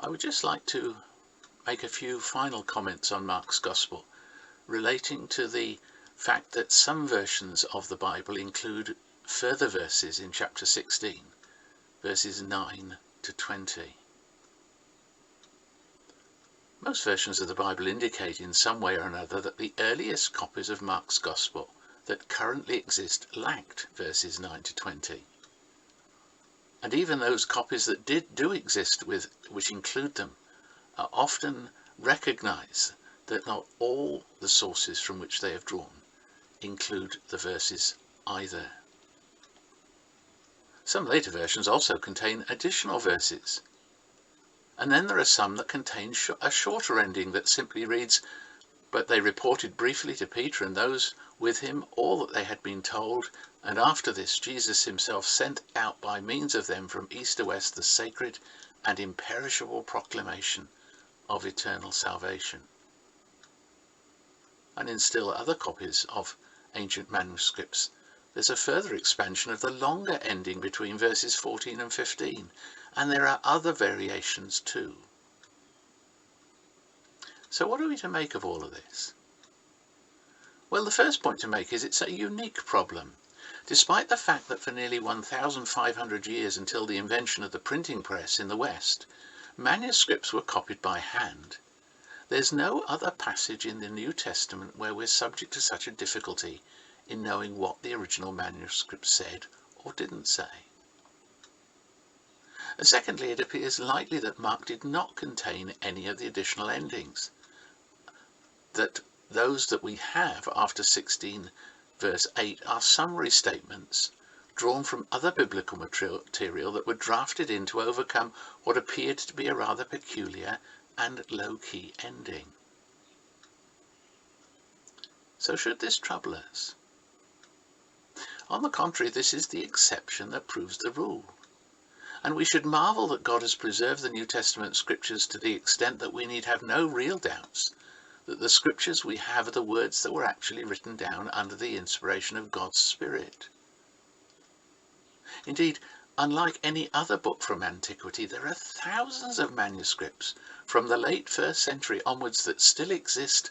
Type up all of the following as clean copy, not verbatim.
I would just like to make a few final comments on Mark's Gospel relating to the fact that some versions of the Bible include further verses in chapter 16, verses 9 to 20. Most versions of the Bible indicate in some way or another that the earliest copies of Mark's Gospel that currently exist lacked verses 9 to 20. And even those copies that do exist which include them often recognize that not all the sources from which they have drawn include the verses either. Some later versions also contain additional verses. And then there are some that contain a shorter ending that simply reads, "But they reported briefly to Peter and those with him all that they had been told, and after this Jesus himself sent out by means of them from east to west the sacred and imperishable proclamation of eternal salvation." And in still other copies of ancient manuscripts, there's a further expansion of the longer ending between verses 14 and 15, and there are other variations too. So what are we to make of all of this? Well, the first point to make is it's a unique problem. Despite the fact that for nearly 1,500 years until the invention of the printing press in the West, manuscripts were copied by hand, there's no other passage in the New Testament where we're subject to such a difficulty in knowing what the original manuscript said or didn't say. Secondly, it appears likely that Mark did not contain any of the additional endings, that those that we have after 16 verse 8 are summary statements drawn from other biblical material that were drafted in to overcome what appeared to be a rather peculiar and low-key ending. So should this trouble us? On the contrary, this is the exception that proves the rule. And we should marvel that God has preserved the New Testament scriptures to the extent that we need have no real doubts that the scriptures we have are the words that were actually written down under the inspiration of God's Spirit. Indeed, unlike any other book from antiquity, there are thousands of manuscripts from the late 1st century onwards that still exist,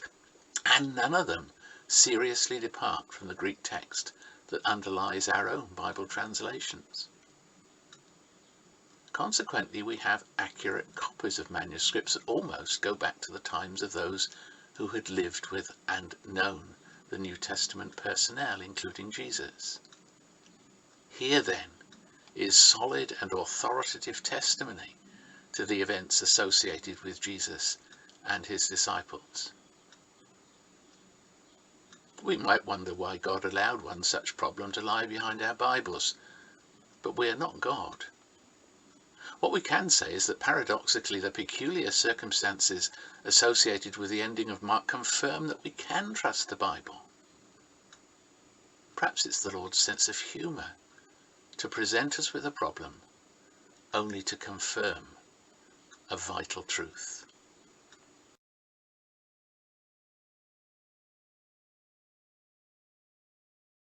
and none of them seriously depart from the Greek text that underlies our own Bible translations. Consequently, we have accurate copies of manuscripts that almost go back to the times of those who had lived with and known the New Testament personnel, including Jesus. Here, then, is solid and authoritative testimony to the events associated with Jesus and his disciples. We might wonder why God allowed one such problem to lie behind our Bibles, but we are not God. What we can say is that paradoxically the peculiar circumstances associated with the ending of Mark confirm that we can trust the Bible. Perhaps it's the Lord's sense of humour to present us with a problem only to confirm a vital truth.